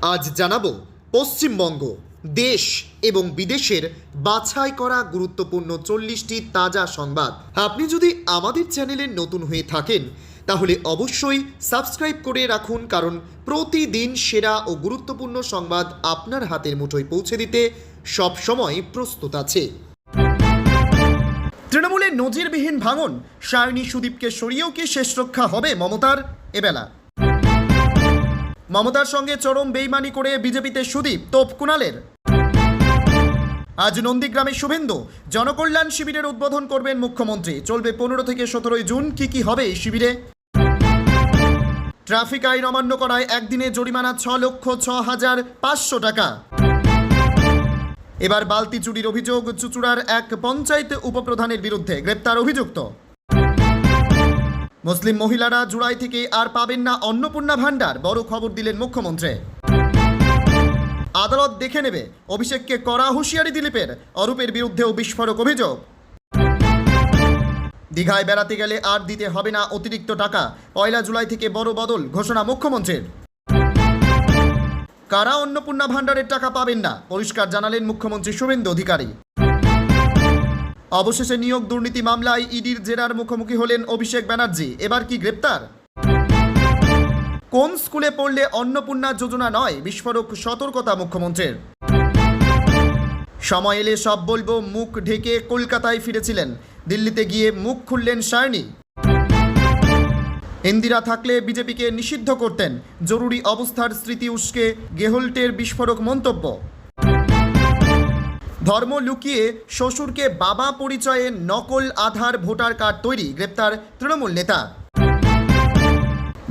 আজ জানাবো পশ্চিমবঙ্গ দেশ এবং বিদেশের বাছাই করা গুরুত্বপূর্ণ 40টি তাজা সংবাদ। আপনি যদি আমাদের চ্যানেলে নতুন হয়ে থাকেন তাহলে অবশ্যই সাবস্ক্রাইব করে রাখুন, কারণ প্রতিদিন সেরা ও গুরুত্বপূর্ণ সংবাদ আপনার হাতের মুঠোয় পৌঁছে দিতে সব সময় প্রস্তুত আছে। তৃণমূলের নজিরবিহীন ভাঙন, সায়নী সুদীপকে সরিয়েও কি শেষ রক্ষা হবে মমতার? এবেলা মমতার সঙ্গে চরম বেইমানি করে বিজেপিতে সুদীপ, তোপ কুণালের। আজ নন্দীগ্রামে শুভেন্দু জনকল্যাণ শিবিরের উদ্বোধন করবেন মুখ্যমন্ত্রী। চলবে 15 থেকে 17 জুন। কি হবে এই শিবিরে? ট্রাফিক আইন অমান্য করায় একদিনে জরিমানা 6,06,500 টাকা। এবার বালতি চুরির অভিযোগ, চুচুড়ার এক পঞ্চায়েত উপপ্রধানের বিরুদ্ধে গ্রেপ্তার অভিযুক্ত। মুসলিম মহিলারা জুলাই থেকে আর পাবেন না অন্নপূর্ণা ভাণ্ডার, বড় খবর দিলেন মুখ্যমন্ত্রী। আদালত দেখে নেবে, অভিষেককে কড়া হুঁশিয়ারি দিলীপের। অরূপের বিরুদ্ধেও বিস্ফোরক অভিযোগ। দীঘায় বেড়াতে গেলে আর দিতে হবে না অতিরিক্ত টাকা, 1 জুলাই থেকে বড় বদল ঘোষণা মুখ্যমন্ত্রীর। কারা অন্নপূর্ণা ভাণ্ডারের টাকা পাবেন না, পরিষ্কার জানালেন মুখ্যমন্ত্রী শুভেন্দু অধিকারী। অবশেষে নিয়োগ দুর্নীতি মামলায় ইডির জেরার মুখোমুখি হলেন অভিষেক ব্যানার্জি। এবার কি গ্রেপ্তার? কোন স্কুলে পড়লে অন্নপূর্ণা যোজনা নয়, বিস্ফোরক সতর্কতা মুখ্যমন্ত্রীর। সময় এলে সব বলবো মুখ ঢেকে কলকাতায় ফিরেছিলেন, দিল্লিতে গিয়ে মুখ খুললেন সায়নী। ইন্দিরা থাকলে বিজেপিকে নিষিদ্ধ করতেন, জরুরি অবস্থার স্মৃতি উস্কে গেহলটের বিস্ফোরক মন্তব্য। ধর্ম লুকিয়ে শ্বশুরকে বাবা পরিচয়ে নকল আধার ভোটার কার্ড তৈরি, গ্রেপ্তার তৃণমূল নেতা।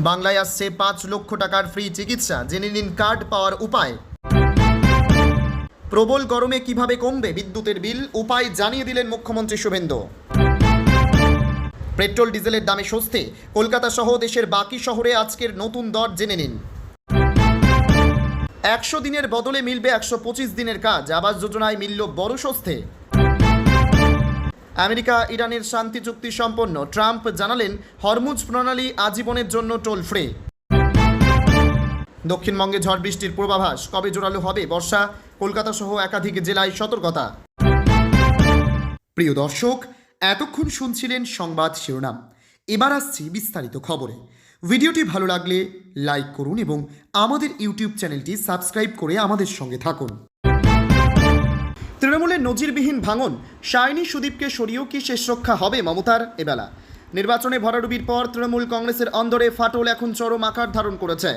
বাংলায় আসছে 5 লক্ষ টাকার ফ্রি চিকিৎসা, জেনে নিন কার্ড পাওয়ার উপায়। প্রবল গরমে কিভাবে কমবে বিদ্যুতের বিল, উপায় জানিয়ে দিলেন মুখ্যমন্ত্রী শুভেন্দু। পেট্রোল ডিজেলের দামে স্বস্তি, কলকাতা সহ দেশের বাকি শহরে আজকের নতুন দর জেনে নিন। 100 দিনের বদলে মিলবে 125 দিনের কাজ, আবাস যোজনায় মিলল বড় স্বস্তি। আমেরিকা ইরানের শান্তি চুক্তি সম্পন্ন, ট্রাম্প জানালেন হরমুজ প্রণালী আজীবনের জন্য টোল ফ্রি। দক্ষিণবঙ্গে ঝড় বৃষ্টির পূর্বাভাস, কবে জোরালো হবে বর্ষা, কলকাতা সহ একাধিক জেলায় সতর্কতা। প্রিয় দর্শক, এতক্ষণ শুনছিলেন সংবাদ শিরোনাম। এবার আসছি বিস্তারিত খবরে। ভিডিওটি ভালো লাগলে লাইক করুন এবং আমাদের ইউটিউব চ্যানেলটি সাবস্ক্রাইব করে আমাদের সঙ্গে থাকুন। তৃণমূলের নজিরবিহীন ভাঙন, সায়নী সুদীপকে সরিয়েও কি শেষ রক্ষা হবে মমতার? এবেলা নির্বাচনে ভরাডুবির পর তৃণমূল কংগ্রেসের অন্দরে ফাটল এখন চরম আকার ধারণ করেছে।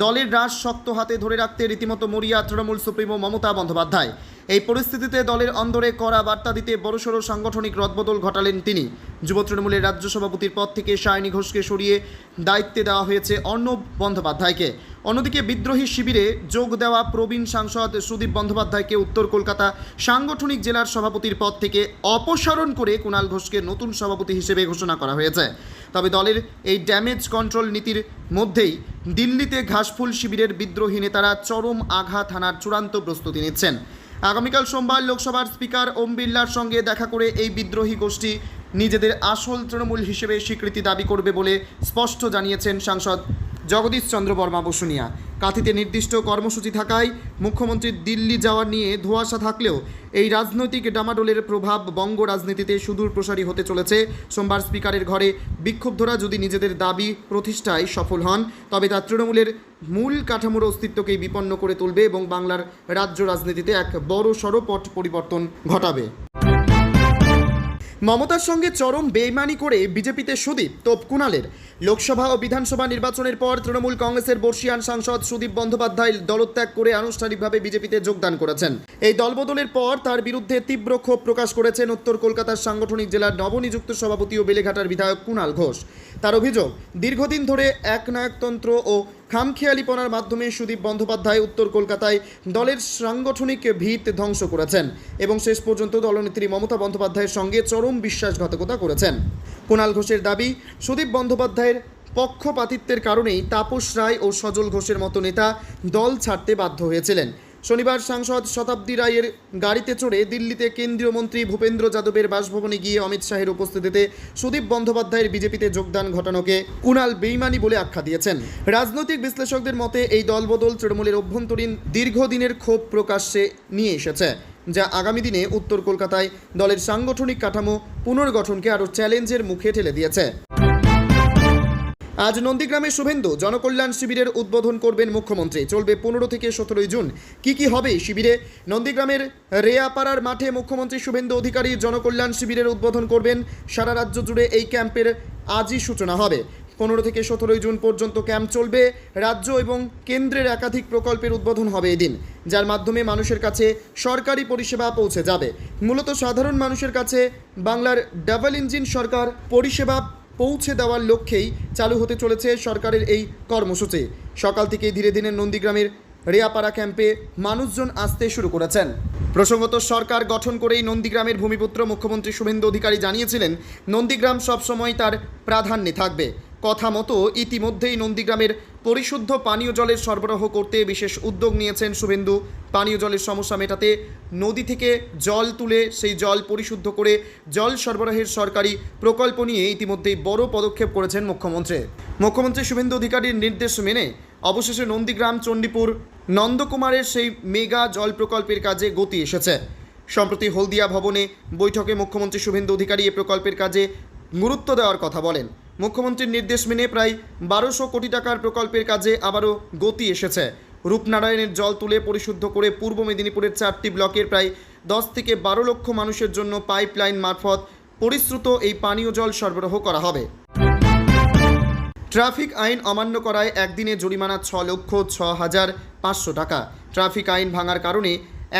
দলের রাশ শক্ত হাতে ধরে রাখতে রীতিমতো মরিয়া তৃণমূল সুপ্রিমো মমতা বন্দ্যোপাধ্যায়। এই পরিস্থিতিতে দলের অন্দরে কড়া বার্তা দিতে বড়সড় সাংগঠনিক রদবদল ঘটালেন তিনি। যুব তৃণমূলের রাজ্য সভাপতির পদ থেকে সায়নী ঘোষকে সরিয়ে দায়িত্বে দেওয়া হয়েছে অর্ণব বন্দ্যোপাধ্যায়কে। অন্যদিকে বিদ্রোহী শিবিরে যোগ দেওয়া প্রবীণ সাংসদ সুদীপ বন্দ্যোপাধ্যায়কে উত্তর কলকাতা সাংগঠনিক জেলার সভাপতির পদ থেকে অপসারণ করে কুণাল ঘোষকে নতুন সভাপতি হিসেবে ঘোষণা করা হয়েছে। তবে দলের এই ড্যামেজ কন্ট্রোল নীতির মধ্যেই দিল্লিতে ঘাসফুল শিবিরের বিদ্রোহী নেতারা চরম আঘাত হানার চূড়ান্ত প্রস্তুতি নিচ্ছেন। আগামীকাল সোমবার লোকসভার স্পিকার ওম বিড়লার সঙ্গে দেখা করে এই বিদ্রোহী গোষ্ঠী নিজেদের আসল তৃণমূল হিসেবে স্বীকৃতি দাবি করবে বলে স্পষ্ট জানিয়েছেন সাংসদ জগদীশ চন্দ্র বর্মা বসুনিয়া। কাঁথিতে নির্দিষ্ট কর্মসূচি থাকায় মুখ্যমন্ত্রীর দিল্লি যাওয়ার নিয়ে ধোঁয়াশা থাকলেও এই রাজনৈতিক ডামাডোলের প্রভাব বঙ্গ রাজনীতিতে সুদূর প্রসারী হতে চলেছে। সোমবার স্পিকারের ঘরে বিক্ষুব্ধরা যদি নিজেদের দাবি প্রতিষ্ঠায় সফল হন, তবে তা তৃণমূলের মূল কাঠামোর অস্তিত্বকেই বিপন্ন করে তুলবে এবং বাংলার রাজ্য রাজনীতিতে এক বড় সড় পট পরিবর্তন ঘটাবে। মমতার সঙ্গে চরম বেইমানি করে বিজেপিতে সুদীপ, তোপ কুণালের। লোকসভা ও বিধানসভা নির্বাচনের পর তৃণমূল কংগ্রেসের বর্ষিয়ান সাংসদ সুদীপ বন্দ্যোপাধ্যায় দলত্যাগ করে আনুষ্ঠানিকভাবে বিজেপিতে যোগদান করেছেন। এই দলবদলের পর তার বিরুদ্ধে তীব্র ক্ষোভ প্রকাশ করেছেন উত্তর কলকাতার সাংগঠনিক জেলার নবনিযুক্ত সভাপতি ও বেলেঘাটার বিধায়ক কুণাল ঘোষ। তার অভিযোগ, দীর্ঘদিন ধরে একনায়কতন্ত্র ও খামখেয়ালিপনার মাধ্যমে সুদীপ বন্দ্যোপাধ্যায় উত্তর কলকাতায় দলের সাংগঠনিক ভিত ধ্বংস করেছেন এবং শেষ পর্যন্ত দলনেত্রী মমতা বন্দ্যোপাধ্যায়ের সঙ্গে চরম বিশ্বাসঘাতকতা করেছেন। কুণাল ঘোষের দাবি, সুদীপ বন্দ্যোপাধ্যায়ের পক্ষপাতিত্বের কারণেই তাপস রায় ও সজল ঘোষের মতো নেতা দল ছাড়তে বাধ্য হয়েছিলেন। শনিবার সাংসদ শতাব্দী রায়ের গাড়িতে চড়ে দিল্লিতে কেন্দ্রীয় মন্ত্রী ভূপেন্দ্র যাদবের বাসভবনে গিয়ে অমিত শাহের উপস্থিতিতে সুদীপ বন্দ্যোপাধ্যায়ের বিজেপিতে যোগদান ঘটানোকে কুণাল বেইমানি বলে আখ্যা দিয়েছেন। রাজনৈতিক বিশ্লেষকদের মতে এই দলবদল তৃণমূলের অভ্যন্তরীণ দীর্ঘদিনের ক্ষোভ প্রকাশ্যে নিয়ে এসেছে, যা আগামী দিনে উত্তর কলকাতায় দলের সাংগঠনিক কাঠামো পুনর্গঠনকে আরও চ্যালেঞ্জের মুখে ঠেলে দিয়েছে। আজ নন্দীগ্রামে শুভেন্দু জনকল্যাণ শিবিরের উদ্বোধন করবেন মুখ্যমন্ত্রী। চলবে 15 থেকে 17 জুন। কি হবে শিবিরে? নন্দীগ্রামের রেয়াপাড়ার মাঠে মুখ্যমন্ত্রী শুভেন্দু অধিকারী জনকল্যাণ শিবিরের উদ্বোধন করবেন। সারা রাজ্য জুড়ে এই ক্যাম্পের আজই সূচনা হবে। 15 থেকে 17 জুন পর্যন্ত ক্যাম্প চলবে। রাজ্য এবং কেন্দ্রের একাধিক প্রকল্পের উদ্বোধন হবে এদিন, যার মাধ্যমে মানুষের কাছে সরকারি পরিষেবা পৌঁছে যাবে। মূলত সাধারণ মানুষের কাছে বাংলার ডাবল ইঞ্জিন সরকার পরিষেবা পৌঁছে দেওয়ার লক্ষ্যেই চালু হতে চলেছে সরকারের এই কর্মসূচি। সকাল থেকেই ধীরে ধীরে নন্দীগ্রামের রেয়াপাড়া ক্যাম্পে মানুষজন আসতে শুরু করেছেন। প্রসঙ্গত, সরকার গঠন করেই নন্দীগ্রামের ভূমিপুত্র মুখ্যমন্ত্রী শুভেন্দু অধিকারী জানিয়েছিলেন নন্দীগ্রাম সবসময় তার প্রাধান্যে থাকবে। কথা মতো ইতিমধ্যেই নন্দীগ্রামের পরিশুদ্ধ পানীয় জলের সরবরাহ করতে বিশেষ উদ্যোগ নিয়েছেন শুভেন্দু। পানীয় জলের সমস্যা মেটাতে নদী থেকে জল তুলে সেই জল পরিশুদ্ধ করে জল সরবরাহের সরকারি প্রকল্প নিয়ে ইতিমধ্যেই বড় পদক্ষেপ করেছেন মুখ্যমন্ত্রী শুভেন্দু অধিকারীর নির্দেশ মেনে অবশেষে নন্দীগ্রাম চণ্ডীপুর নন্দকুমারের সেই মেগা জল প্রকল্পের কাজে গতি এসেছে। সম্প্রতি হলদিয়া ভবনে বৈঠকে মুখ্যমন্ত্রী শুভেন্দু অধিকারী এ প্রকল্পের কাজে গুরুত্ব দেওয়ার কথা বলেন। মুখ্যমন্ত্রীর নির্দেশ মেনে প্রায় 1200 কোটি টাকার প্রকল্পের কাজে আবারও গতি এসেছে। রূপনারায়ণের জল তুলে পরিশুদ্ধ করে পূর্ব মেদিনীপুরের 4টি ব্লকের প্রায় 10 থেকে 12 লক্ষ মানুষের জন্য পাইপলাইন মারফত পরিশ্রুত এই পানীয় জল সরবরাহ করা হবে। ট্রাফিক আইন অমান্য করায় একদিনে জরিমানা 6,06,500 টাকা। ট্রাফিক আইন ভাঙার কারণে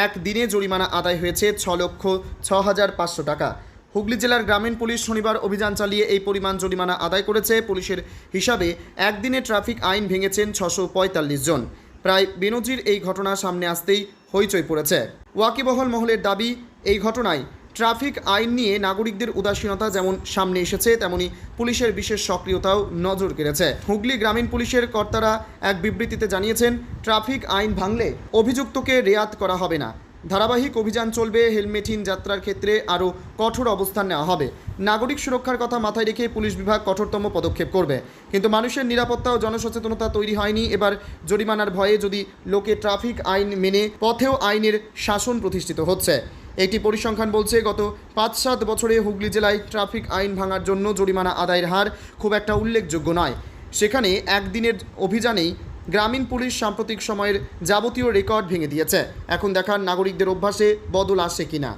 একদিনে জরিমানা আদায় হয়েছে 6,06,500 টাকা। হুগলি জেলার গ্রামীণ পুলিশ শনিবার অভিযান চালিয়ে এই পরিমাণ জরিমানা আদায় করেছে। পুলিশের হিসাবে একদিনে ট্রাফিক আইন ভেঙেছেন 645 জন। প্রায় বেনজির এই ঘটনা সামনে আসতেই হইচই পড়েছে। ওয়াকিবহল মহলের দাবি, এই ঘটনায় ট্রাফিক আইন নিয়ে নাগরিকদের উদাসীনতা যেমন সামনে এসেছে, তেমনি পুলিশের বিশেষ সক্রিয়তাও নজর কেড়েছে। হুগলি গ্রামীণ পুলিশের কর্তারা এক বিবৃতিতে জানিয়েছেন, ট্রাফিক আইন ভাঙলে অভিযুক্তকে রেয়াত করা হবে না। ধারাবাহিক অভিযান চলবে। হেলমেটহীন যাত্রার ক্ষেত্রে আরও কঠোর অবস্থান নেওয়া হবে। নাগরিক সুরক্ষার কথা মাথায় রেখে পুলিশ বিভাগ কঠোরতম পদক্ষেপ করবে। কিন্তু মানুষের নিরাপত্তা ও জনসচেতনতা তৈরি হয়নি। এবার জরিমানার ভয়ে যদি লোকে ট্রাফিক আইন মেনে পথেও আইনের শাসন প্রতিষ্ঠিত হচ্ছে। একটি পরিসংখ্যান বলছে, গত 5-7 বছরে হুগলি জেলায় ট্রাফিক আইন ভাঙার জন্য জরিমানা আদায়ের হার খুব একটা উল্লেখযোগ্য নয়। সেখানে একদিনের অভিযানেই গ্রামীণ পুলিশ সাম্প্রতিক সময়ের যাবতীয় রেকর্ড ভেঙে দিয়েছে। এখন দেখার নাগরিকদের অভ্যাসে বদল আসে কিনা।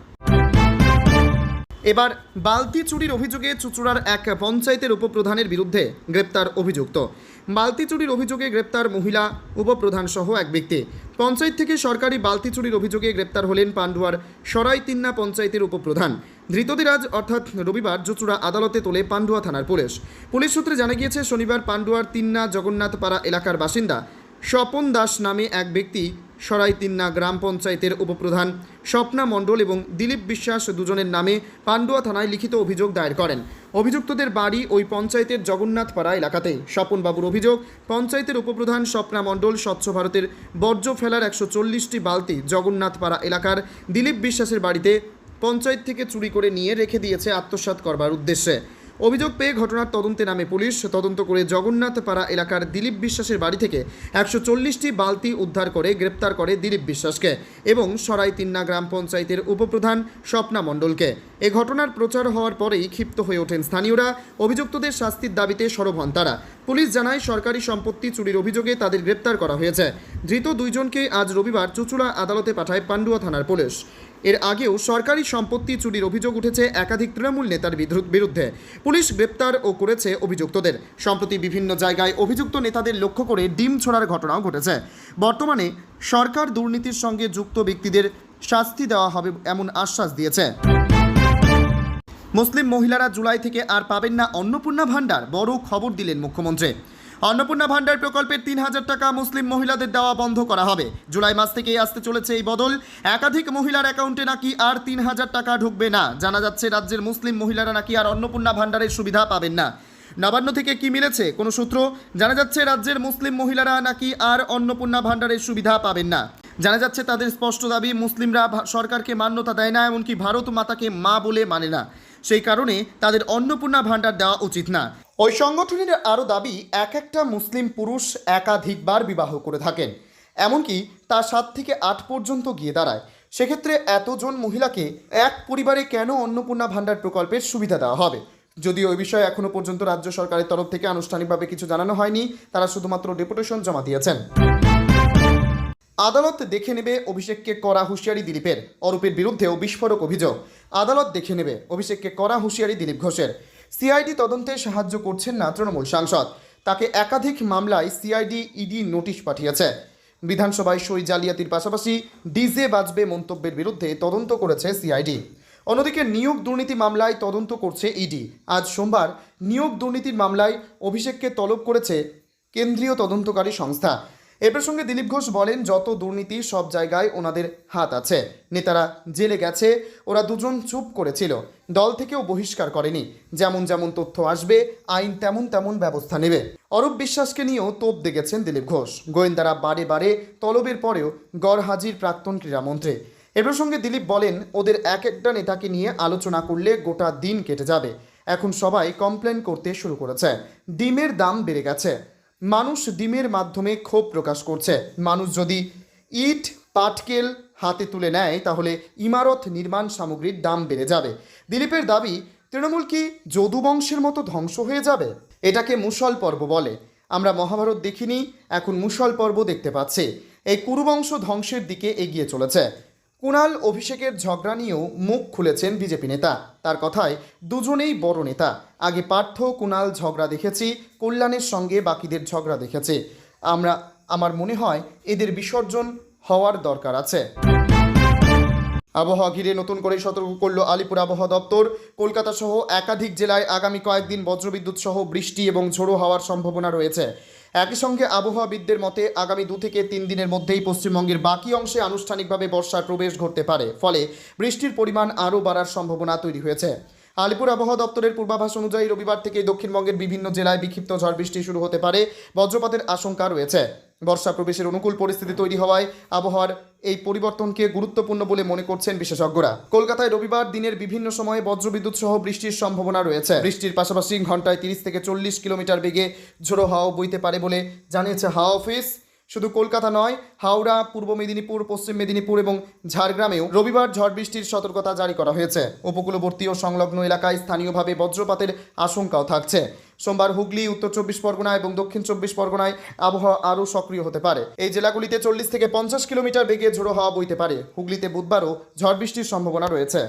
এবার বালতি চুরির অভিযোগে চুঁচুড়ার এক পঞ্চায়েতের উপপ্রধানের বিরুদ্ধে গ্রেপ্তার অভিযুক্ত। বালতি চুরির অভিযোগে গ্রেপ্তার মহিলা উপপ্রধান সহ এক ব্যক্তি। পঞ্চায়েত থেকে সরকারি বালতি চুরির অভিযোগে গ্রেপ্তার হলেন পান্ডুয়ার সরাইতিন্না পঞ্চায়েতের উপপ্রধান। ধৃতদের আজ অর্থাৎ রবিবার চুঁচুড়া আদালতে তোলে পান্ডুয়া থানার পুলিশ সূত্রে জানা গিয়েছে, শনিবার পান্ডুয়ার তিন্না জগন্নাথপাড়া এলাকার বাসিন্দা স্বপন দাস নামে এক ব্যক্তি সরাইতিন্না গ্রাম পঞ্চায়েতের উপপ্রধান স্বপ্না মণ্ডল এবং দিলীপ বিশ্বাস দুজনের নামে পান্ডুয়া থানায় লিখিত অভিযোগ দায়ের করেন। অভিযুক্তদের বাড়ি ওই পঞ্চায়েতের জগন্নাথপাড়া এলাকাতেই। স্বপনবাবুর অভিযোগ, পঞ্চায়েতের উপপ্রধান স্বপ্না মণ্ডল স্বচ্ছ ভারতের বর্জ্য ফেলার 140টি বালতি জগন্নাথপাড়া এলাকার দিলীপ বিশ্বাসের বাড়িতে পঞ্চায়েত থেকে চুরি করে নিয়ে রেখে দিয়েছে আত্মসাৎ করবার উদ্দেশ্যে। অভিযোগ পেয়ে ঘটনার তদন্তে নামে পুলিশ। তদন্ত করে জগন্নাথপাড়া এলাকার দিলীপ বিশ্বাসের বাড়ি থেকে 140টি বালতি উদ্ধার করে গ্রেপ্তার করে দিলীপ বিশ্বাসকে এবং সরাইতিন্না গ্রাম পঞ্চায়েতের উপপ্রধান স্বপ্না মণ্ডলকে। এ ঘটনার প্রচার হওয়ার পরেই ক্ষিপ্ত হয়ে ওঠেন স্থানীয়রা। অভিযুক্তদের শাস্তির দাবিতে সরব হন তারা। পুলিশ জানায়, সরকারি সম্পত্তি চুরির অভিযোগে তাদের গ্রেপ্তার করা হয়েছে। ধৃত দুইজনকে আজ রবিবার চুঁচুড়া আদালতে পাঠায় পান্ডুয়া থানার পুলিশ। এর আগেও সরকারি সম্পত্তি চুরির অভিযোগ উঠেছে একাধিক তৃণমূল নেতার বিরুদ্ধে। পুলিশ গ্রেপ্তার ও করেছে অভিযুক্তদের। সম্প্রতি বিভিন্ন জায়গায় অভিযুক্ত নেতাদের লক্ষ্য করে ডিম ছোড়ার ঘটনাও ঘটেছে। বর্তমানে সরকার দুর্নীতির সঙ্গে যুক্ত ব্যক্তিদের শাস্তি দেওয়া হবে এমন আশ্বাস দিয়েছে। মুসলিম মহিলারা জুলাই থেকে আর পাবেন না অন্নপূর্ণা ভাণ্ডার, বড় খবর দিলেন মুখ্যমন্ত্রী। অন্নপূর্ণা ভাণ্ডার প্রকল্পের 3000 টাকা মুসলিম মহিলাদের দেওয়া বন্ধ করা হবে। জুলাই মাস থেকেই আসতে চলেছে এই বদল। একাধিক মহিলার অ্যাকাউন্টে নাকি আর 3000 টাকা ঢুকবে না। জানা যাচ্ছে, রাজ্যের মুসলিম মহিলারা নাকি আর অন্নপূর্ণা ভাণ্ডারের সুবিধা পাবেন না। নবান্ন থেকে কি মিলেছে কোনো সূত্র? জানা যাচ্ছে, রাজ্যের মুসলিম মহিলারা নাকি আর অন্নপূর্ণা ভাণ্ডারের সুবিধা পাবেন না। জানা যাচ্ছে তাদের স্পষ্ট দাবি, মুসলিমরা সরকারকে মান্যতা দেয় না, এমনকি ভারত মাতাকে মা বলে মানে না। সেই কারণে তাদের অন্নপূর্ণা ভাণ্ডার দেওয়া উচিত না। ওই সংগঠনের আরও দাবি, একটা মুসলিম পুরুষ একাধিকবার বিবাহ করে থাকেন, এমনকি তা 7 থেকে 8 পর্যন্ত গিয়ে দাঁড়ায়। সেক্ষেত্রে এতজন মহিলাকে এক পরিবারে কেন অন্নপূর্ণা ভাণ্ডার প্রকল্পের সুবিধা দেওয়া হবে? যদিও ওই বিষয়ে এখনও পর্যন্ত রাজ্য সরকারের তরফ থেকে আনুষ্ঠানিকভাবে কিছু জানানো হয়নি, তারা শুধুমাত্র ডেপুটেশন জমা দিয়েছেন। আদালত দেখে নেবে, অভিষেককে কড়া হুঁশিয়ারি দিলীপের। অরূপের বিরুদ্ধেও বিস্ফোরক অভিযোগ। আদালত দেখে নেবে, অভিষেককে কড়া হুঁশিয়ারি দিলীপ ঘোষের। সিআইডি তদন্তে সাহায্য করছেন না তৃণমূল সাংসদ, তাকে একাধিক মামলায় সিআইডি ইডি নোটিশ পাঠিয়েছে। বিধানসভায় সই জালিয়াতির পাশাপাশি ডিজে বাজবে মন্তব্যের বিরুদ্ধে তদন্ত করেছে সিআইডি। অন্যদিকে নিয়োগ দুর্নীতি মামলায় তদন্ত করছে ইডি। আজ সোমবার নিয়োগ দুর্নীতির মামলায় অভিষেককে তলব করেছে কেন্দ্রীয় তদন্তকারী সংস্থা। এ প্রসঙ্গে দিলীপ ঘোষ বলেন, যত দুর্নীতি সব জায়গায় ওনাদের হাত আছে। নেতারা জেলে গেছে, ওরা দুজন চুপ করেছিল, দল থেকেও বহিষ্কার করেনি। যেমন যেমন তথ্য আসবে আইন তেমন তেমন ব্যবস্থা নেবে। অরূপ বিশ্বাসকে নিয়েও তোপ দেখেছেন দিলীপ ঘোষ। গোয়েন্দারা বারে বারে তলবের পরেও গড়হাজির প্রাক্তন ক্রীড়ামন্ত্রী। এ প্রসঙ্গে দিলীপ বলেন, ওদের এক একটা নেতাকে নিয়ে আলোচনা করলে গোটা দিন কেটে যাবে। এখন সবাই কমপ্লেন করতে শুরু করেছে। ডিমের দাম বেড়ে গেছে, মানুষ ডিমের মাধ্যমে ক্ষোভ প্রকাশ করছে। মানুষ যদি ইট পাটকেল হাতে তুলে নেয় তাহলে ইমারত নির্মাণ সামগ্রীর দাম বেড়ে যাবে। দিলীপের দাবি, তৃণমূল কি যদুবংশের মতো ধ্বংস হয়ে যাবে? এটাকে মুষল পর্ব বলে। আমরা মহাভারত দেখিনি, এখন মুষল পর্ব দেখতে পাচ্ছি। এই কুরুবংশ ধ্বংসের দিকে এগিয়ে চলেছে। কুণাল অভিষেকের ঝগড়া নিয়েও মুখ খুলেছেন বিজেপি নেতা। তার কথায়, দুজনেই বড় নেতা। আগে পার্থ কুণাল ঝগড়া দেখেছি, কল্যাণের সঙ্গে বাকিদের ঝগড়া দেখেছি। আমার মনে হয় এদের বিসর্জন হওয়ার দরকার আছে। আবহাওয়া ঘিরে নতুন করে সতর্ক করল আলিপুর আবহাওয়া দপ্তর। কলকাতা সহ একাধিক জেলায় আগামী কয়েকদিন বজ্রবিদ্যুৎ সহ বৃষ্টি এবং ঝোড়ো হওয়ার সম্ভাবনা রয়েছে। একই সঙ্গে আবহাওয়াবিদদের মতে আগামী 2 থেকে 3 দিনের মধ্যেই পশ্চিমবঙ্গের বাকি অংশে আনুষ্ঠানিকভাবে বর্ষার প্রবেশ ঘটতে পারে। ফলে বৃষ্টির পরিমাণ আরও বাড়ার সম্ভাবনা তৈরি হয়েছে। আলিপুর আবহাওয়া দপ্তরের পূর্বাভাস অনুযায়ী রবিবার থেকে দক্ষিণবঙ্গের বিভিন্ন জেলায় বিক্ষিপ্ত ঝড় বৃষ্টি শুরু হতে পারে। বজ্রপাতের আশঙ্কা রয়েছে। বর্ষা প্রবেশের অনুকূল পরিস্থিতি তৈরি হওয়ায় আবহাওয়ার এই পরিবর্তনকে গুরুত্বপূর্ণ বলে মনে করছেন বিশেষজ্ঞরা। কলকাতায় রবিবার দিনের বিভিন্ন সময়ে বজ্রবিদ্যুৎ সহ বৃষ্টির সম্ভাবনা রয়েছে। বৃষ্টির পাশাপাশি ঘন্টায় 30 থেকে 40 কিলোমিটার বেগে ঝোড়ো হাওয়া বইতে পারে বলে জানিয়েছে হাওয়া অফিস। শুধু কলকাতা নয়, হাওড়া, পূর্ব মেদিনীপুর, পশ্চিম মেদিনীপুর এবং ঝাড়গ্রামেও রবিবার ঝড় বৃষ্টির সতর্কতা জারি করা হয়েছে। উপকূলবর্তী ও সংলগ্ন এলাকায় স্থানীয়ভাবে বজ্রপাতের আশঙ্কাও থাকছে। সোমবার হুগলি, উত্তর 24 পরগনা এবং দক্ষিণ 24 পরগনায় আবহাওয়া আরও সক্রিয় হতে পারে। এই জেলাগুলিতে 40 থেকে 50 কিলোমিটার বেগে ঝোড়ো হাওয়া বইতে পারে। হুগলিতে বুধবারও ঝড় বৃষ্টির সম্ভাবনা রয়েছে।